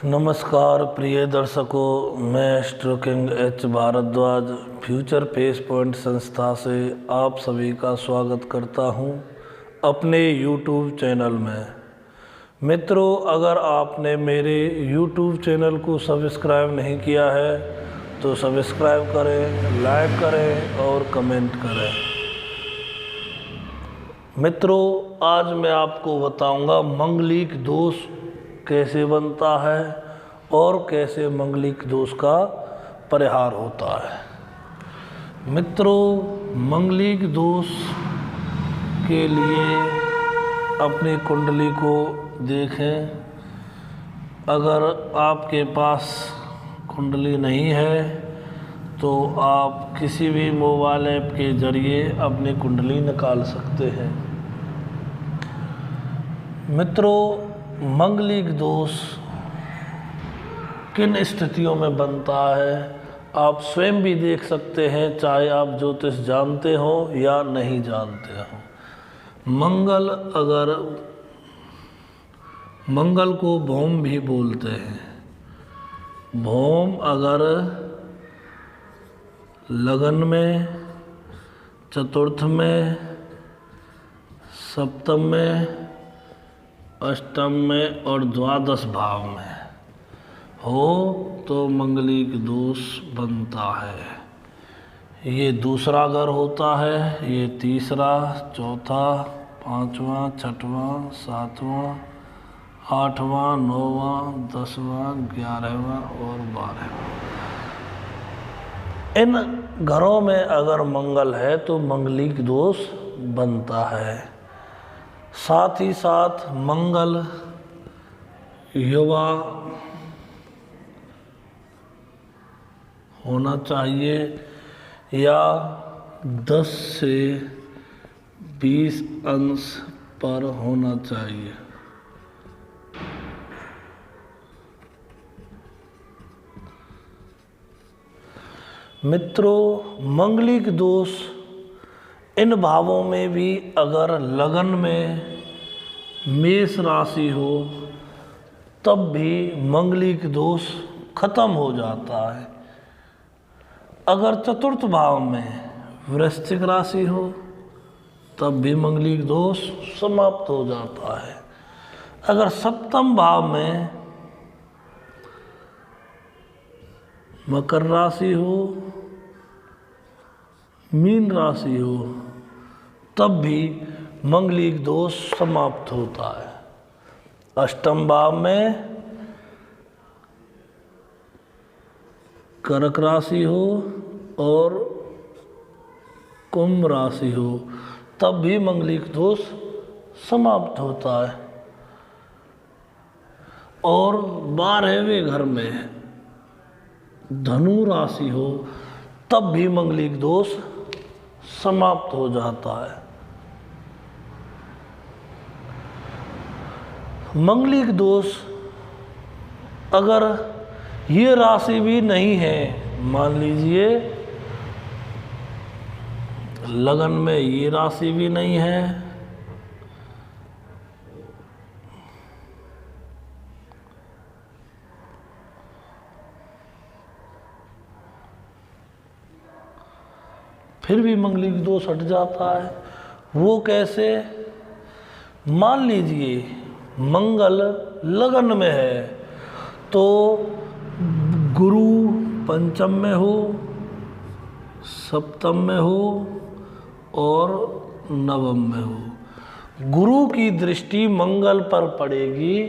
नमस्कार प्रिय दर्शकों, मैं astro king H Bharadwaj future pace point संस्था से आप सभी का स्वागत करता हूं अपने यूट्यूब चैनल में। मित्रों, अगर आपने मेरे यूट्यूब चैनल को सब्सक्राइब नहीं किया है तो सब्सक्राइब करें, लाइक करें और कमेंट करें। मित्रों, आज मैं आपको बताऊंगा मंगलिक दोष कैसे बनता है और कैसे मंगलिक दोष का परिहार होता है। मित्रों, मंगलिक दोष के लिए अपनी कुंडली को देखें। अगर आपके पास कुंडली नहीं है तो आप किसी भी मोबाइल ऐप के जरिए अपनी कुंडली निकाल सकते हैं। मित्रों, मंगलिक दोष किन स्थितियों में बनता है आप स्वयं भी देख सकते हैं, चाहे आप ज्योतिष जानते हो या नहीं जानते हो। मंगल को भौम भी बोलते हैं। भौम अगर लगन में, चतुर्थ में, सप्तम में, अष्टम में और द्वादश भाव में हो तो मंगलिक दोष बनता है। ये दूसरा घर होता है, ये तीसरा, चौथा, पांचवा, छठवां, सातवां, आठवां, नौवां, 10वां, 11वां और 12वां। इन घरों में अगर मंगल है तो मंगलिक दोष बनता है। साथ ही साथ मंगल युवा होना चाहिए या 10 से 20 अंश पर होना चाहिए। मित्रों, मंगलिक दोष इन भावों में भी अगर लगन में मेष राशि हो तब भी मंगलिक दोष खत्म हो जाता है। अगर चतुर्थ भाव में वृश्चिक राशि हो तब भी मंगलिक दोष समाप्त हो जाता है। अगर सप्तम भाव में मकर राशि हो, मीन राशि हो तब भी मंगलिक दोष समाप्त होता है। अष्टम भाव में कर्क राशि हो और कुंभ राशि हो तब भी मंगलिक दोष समाप्त होता है। और 12वें घर में धनु राशि हो तब भी मंगलिक दोष समाप्त हो जाता है। मंगलिक दोष अगर ये राशि भी नहीं है, मान लीजिए लगन में ये राशि भी नहीं है, फिर भी मंगलिक दोष हट जाता है। वो कैसे? मान लीजिए मंगल लगन में है तो गुरु पंचम में हो, सप्तम में हो और नवम में हो। गुरु की दृष्टि मंगल पर पड़ेगी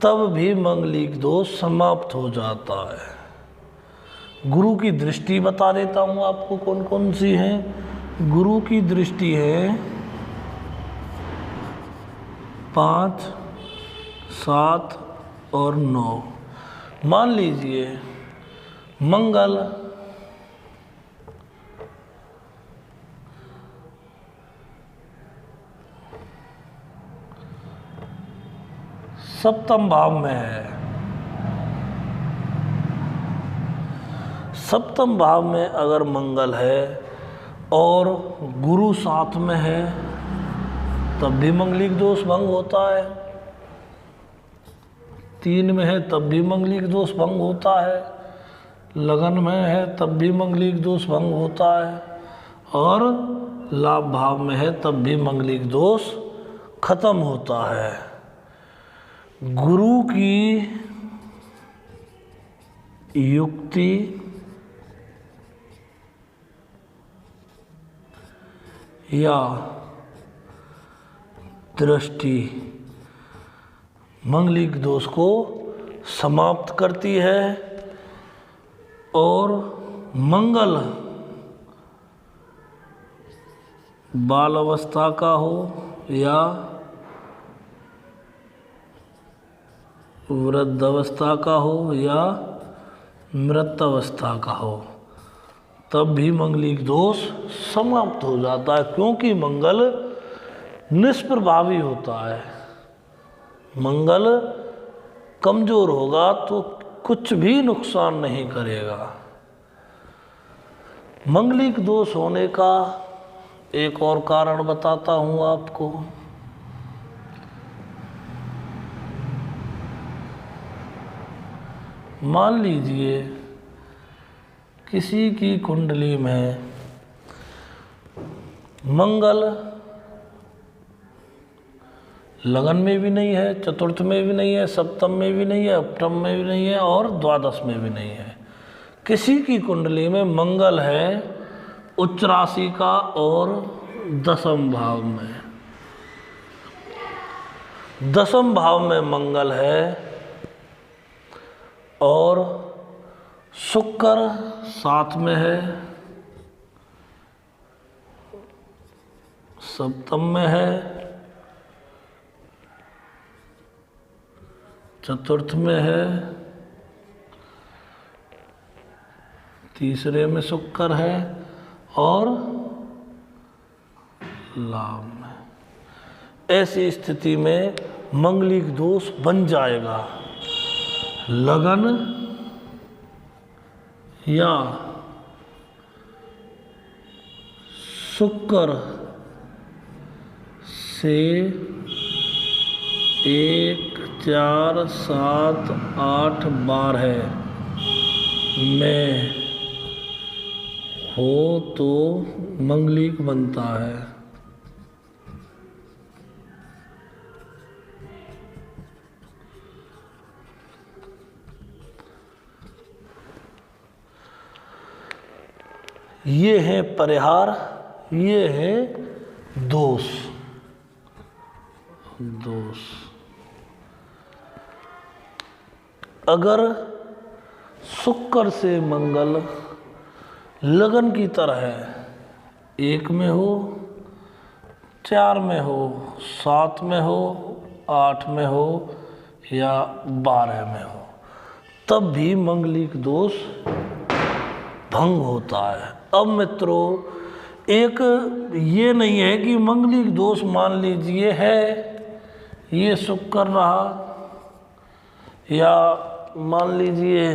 तब भी मंगलिक दोष समाप्त हो जाता है। गुरु की दृष्टि बता देता हूँ आपको कौन कौन सी हैं। गुरु की दृष्टि है 5, 7 और 9। मान लीजिए मंगल सप्तम भाव में है। सप्तम भाव में अगर मंगल है और गुरु साथ में है तब भी मंगलिक दोष भंग होता है। 3 में है तब भी मंगलिक दोष भंग होता है, लगन में है तब भी मंगलिक दोष भंग होता है, और लाभ भाव में है तब भी मंगलिक दोष खत्म होता है। गुरु की युक्ति या दृष्टि मंगलिक दोष को समाप्त करती है, और मंगल बाल अवस्था का हो या वृद्ध अवस्था का हो या मृत अवस्था का हो, तब भी मंगलिक दोष समाप्त हो जाता है, क्योंकि मंगल निष्प्रभावी होता है। मंगल कमजोर होगा तो कुछ भी नुकसान नहीं करेगा। मंगलिक दोष होने का एक और कारण बताता हूँ आपको। मान लीजिए किसी की कुंडली में मंगल लगन में भी नहीं है, चतुर्थ में भी नहीं है, सप्तम में भी नहीं है, अष्टम में भी नहीं है और द्वादश में भी नहीं है। किसी की कुंडली में मंगल है उच्च राशि का और दसम भाव में, दसम भाव में मंगल है और शुक्र साथ में है, सप्तम में है, चतुर्थ में है, तीसरे में शुक्र है और लाभ में। ऐसी स्थिति में मंगलिक दोष बन जाएगा। लगन या शुक्र से 1, 4, 7, 8, 12 में हो तो मंगलिक बनता है। ये है परिहार, ये है दोष। अगर शुक्र से मंगल लगन की तरह है, 1 में हो, 4 में हो, 7 में हो, 8 में हो या 12 में हो, तब भी मंगलिक दोष भंग होता है। अब मित्रों, एक ये नहीं है कि मंगलिक दोष मान लीजिए है, ये शुक्र रहा, या मान लीजिए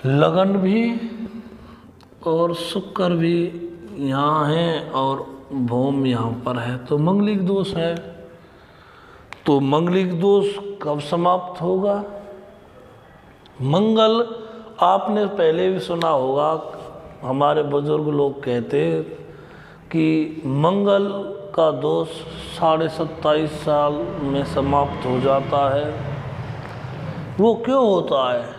लगन भी और शुक्र भी यहाँ है और भूम यहाँ पर है, तो मंगलिक दोष है। तो मंगलिक दोष कब समाप्त होगा? मंगल, आपने पहले भी सुना होगा, हमारे बुजुर्ग लोग कहते कि मंगल का दोष 27.5 साल में समाप्त हो जाता है। वो क्यों होता है?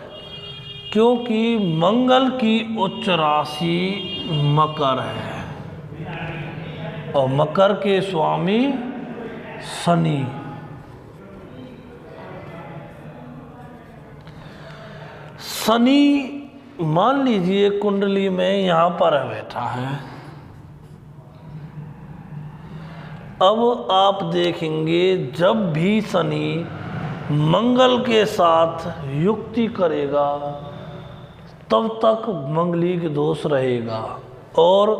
क्योंकि मंगल की उच्च राशि मकर है और मकर के स्वामी शनि। शनि मान लीजिए कुंडली में यहाँ पर बैठा है। अब आप देखेंगे जब भी शनि मंगल के साथ युक्ति करेगा तब तक मंगलिक दोष रहेगा, और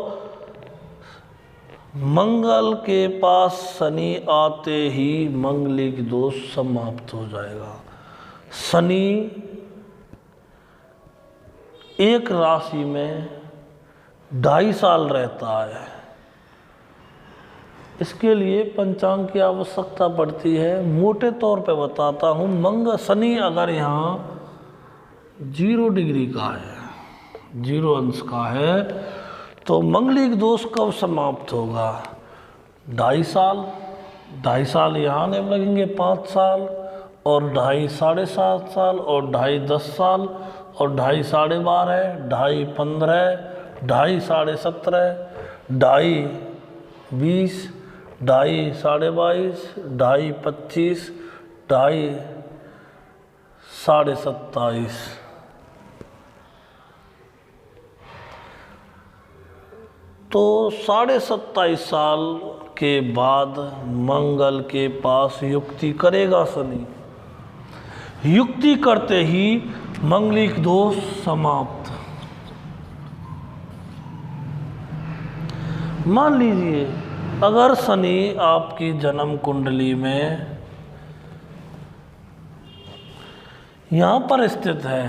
मंगल के पास शनि आते ही मंगलिक दोष समाप्त हो जाएगा। शनि एक राशि में 2.5 साल रहता है इसके लिए पंचांग की आवश्यकता पड़ती है। मोटे तौर पे बताता हूँ, शनि अगर यहाँ 0 डिग्री का है, 0 अंश का है, तो मंगलिक दोष कब समाप्त होगा? 2.5 साल। 2.5 साल यहाँ आने में लगेंगे 5 साल, और 2.5 7.5 साल, और 2.5 10 साल, और 2.5 12.5, 2.5 15, 2.5 17.5, 2.5 20, 2.5 22.5, 2.5 25, 2.5 27.5। तो 27.5 साल के बाद मंगल के पास युक्ति करेगा शनि। युक्ति करते ही मंगलिक दोष समाप्त। मान लीजिए अगर शनि आपकी जन्म कुंडली में यहाँ पर स्थित है,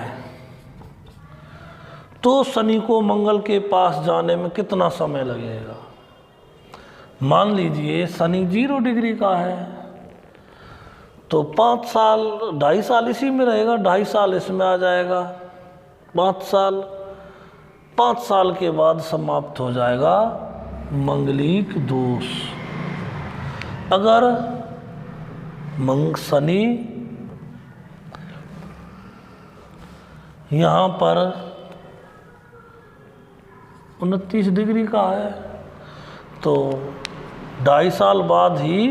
तो शनि को मंगल के पास जाने में कितना समय लगेगा? मान लीजिए शनि 0 डिग्री का है, तो 5 साल, 2.5 साल इसी में रहेगा, 2.5 साल इसमें आ जाएगा, 5 साल। 5 साल के बाद समाप्त हो जाएगा मंगलिक दोष। अगर शनि यहाँ पर 29 डिग्री का है, तो 2.5 साल बाद ही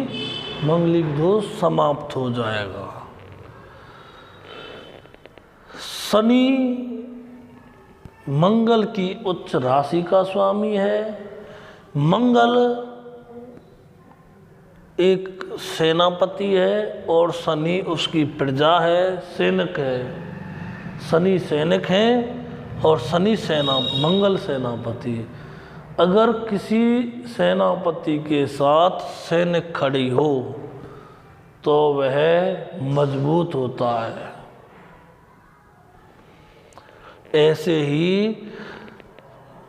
मंगलिक दोष समाप्त हो जाएगा। शनि मंगल की उच्च राशि का स्वामी है। मंगल एक सेनापति है और शनि उसकी प्रजा है, सैनिक है। शनि सैनिक है और शनि मंगल सेनापति। अगर किसी सेनापति के साथ सैनिक खड़ी हो तो वह मजबूत होता है। ऐसे ही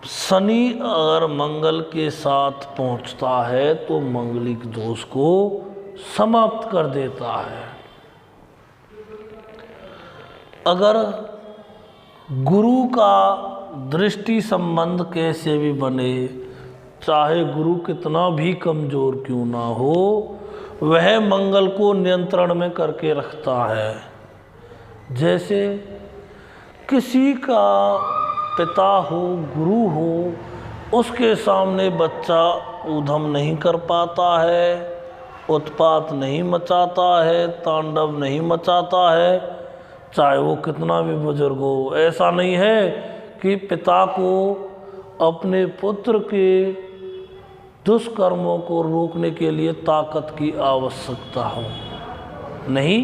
शनि अगर मंगल के साथ पहुंचता है तो मंगलिक दोष को समाप्त कर देता है। अगर गुरु का दृष्टि संबंध कैसे भी बने, चाहे गुरु कितना भी कमजोर क्यों ना हो, वह मंगल को नियंत्रण में करके रखता है। जैसे किसी का पिता हो, गुरु हो, उसके सामने बच्चा ऊधम नहीं कर पाता है, उत्पात नहीं मचाता है, तांडव नहीं मचाता है, चाहे वो कितना भी बुजुर्ग हो। ऐसा नहीं है कि पिता को अपने पुत्र के दुष्कर्मों को रोकने के लिए ताकत की आवश्यकता हो, नहीं।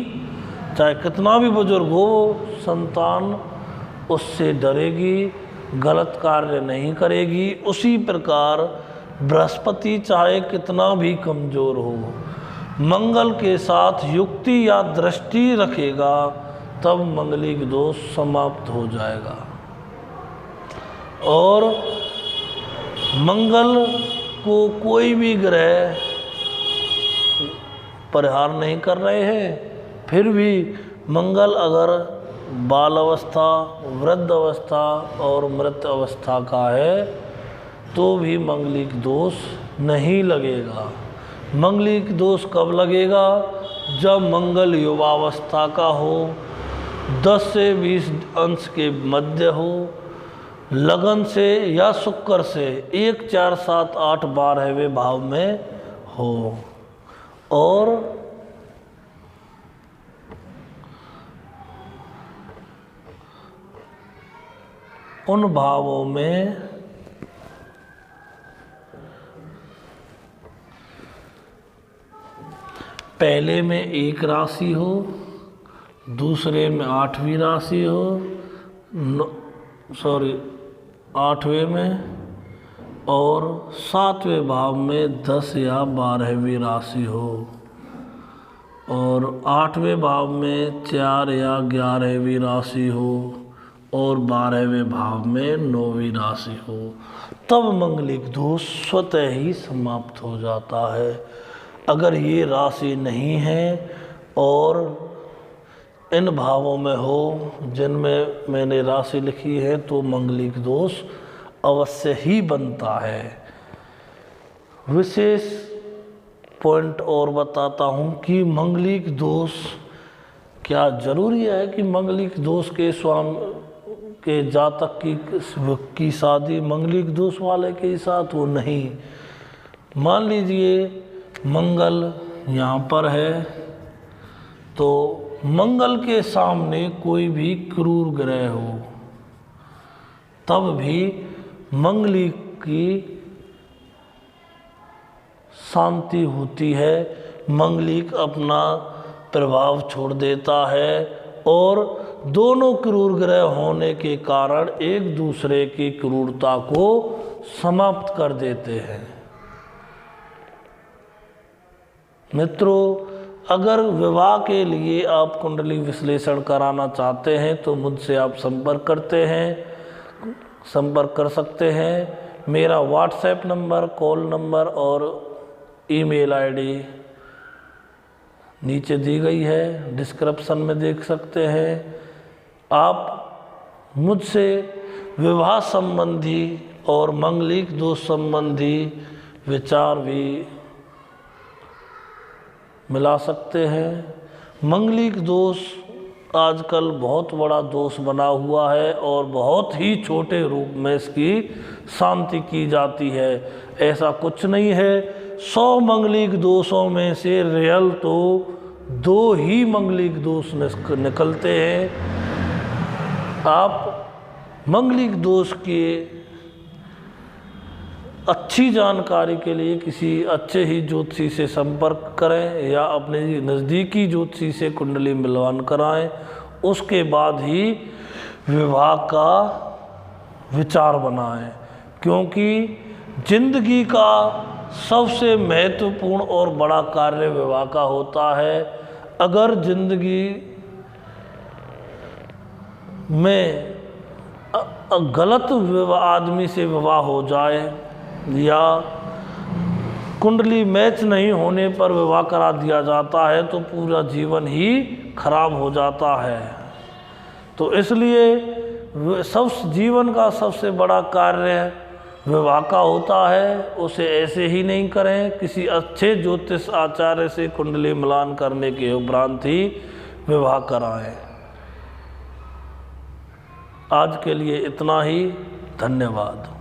चाहे कितना भी बुजुर्ग हो, संतान उससे डरेगी, गलत कार्य नहीं करेगी। उसी प्रकार बृहस्पति चाहे कितना भी कमजोर हो, मंगल के साथ युक्ति या दृष्टि रखेगा, तब मंगलिक दोष समाप्त हो जाएगा। और मंगल को कोई भी ग्रह परिहार नहीं कर रहे हैं, फिर भी मंगल अगर बाल अवस्था, वृद्ध अवस्था और मृत अवस्था का है तो भी मंगलिक दोष नहीं लगेगा। मंगलिक दोष कब लगेगा? जब मंगल युवावस्था का हो, 10 से 20 अंश के मध्य हो, लगन से या शुक्र से 1 4 7 8 12वें भाव में हो, और उन भावों में पहले में 1 राशि हो, दूसरे में 8वीं राशि हो, 8वें में, और 7वें भाव में 10 या 12वीं राशि हो, और 8वें भाव में 4 या 11वीं राशि हो, और 12वें भाव में 9वीं राशि हो। तब मंगलिक दोष स्वतः ही समाप्त हो जाता है। अगर ये राशि नहीं है और इन भावों में हो जिनमें मैंने राशि लिखी है तो मंगलिक दोष अवश्य ही बनता है। विशेष पॉइंट और बताता हूँ कि मंगलिक दोष क्या जरूरी है कि मंगलिक दोष के के जातक की शादी मंगलिक दोष वाले के साथ हो? नहीं। मान लीजिए मंगल यहाँ पर है तो मंगल के सामने कोई भी क्रूर ग्रह हो तब भी मंगलिक की शांति होती है, मंगलिक अपना प्रभाव छोड़ देता है और दोनों क्रूर ग्रह होने के कारण एक दूसरे की क्रूरता को समाप्त कर देते हैं। मित्रों, अगर विवाह के लिए आप कुंडली विश्लेषण कराना चाहते हैं तो मुझसे आप संपर्क कर सकते हैं। मेरा व्हाट्सएप नंबर, कॉल नंबर और ईमेल आईडी नीचे दी गई है, डिस्क्रिप्शन में देख सकते हैं। आप मुझसे विवाह संबंधी और मंगलिक दोष संबंधी विचार भी मिला सकते हैं। मंगलिक दोष आजकल बहुत बड़ा दोष बना हुआ है और बहुत ही छोटे रूप में इसकी शांति की जाती है। ऐसा कुछ नहीं है। 100 मंगलिक दोषों में से रियल तो 2 ही मंगलिक दोष निकलते हैं। आप मंगलिक दोष के अच्छी जानकारी के लिए किसी अच्छे ही ज्योतिषी से संपर्क करें या अपने नज़दीकी ज्योतिषी से कुंडली मिलवान कराएं। उसके बाद ही विवाह का विचार बनाएं, क्योंकि जिंदगी का सबसे महत्वपूर्ण और बड़ा कार्य विवाह का होता है। अगर जिंदगी में गलत आदमी से विवाह हो जाए या कुंडली मैच नहीं होने पर विवाह करा दिया जाता है तो पूरा जीवन ही खराब हो जाता है। तो इसलिए जीवन का सबसे बड़ा कार्य विवाह का होता है। उसे ऐसे ही नहीं करें, किसी अच्छे ज्योतिष आचार्य से कुंडली मिलान करने के उपरांत ही विवाह कराएं। आज के लिए इतना ही। धन्यवाद।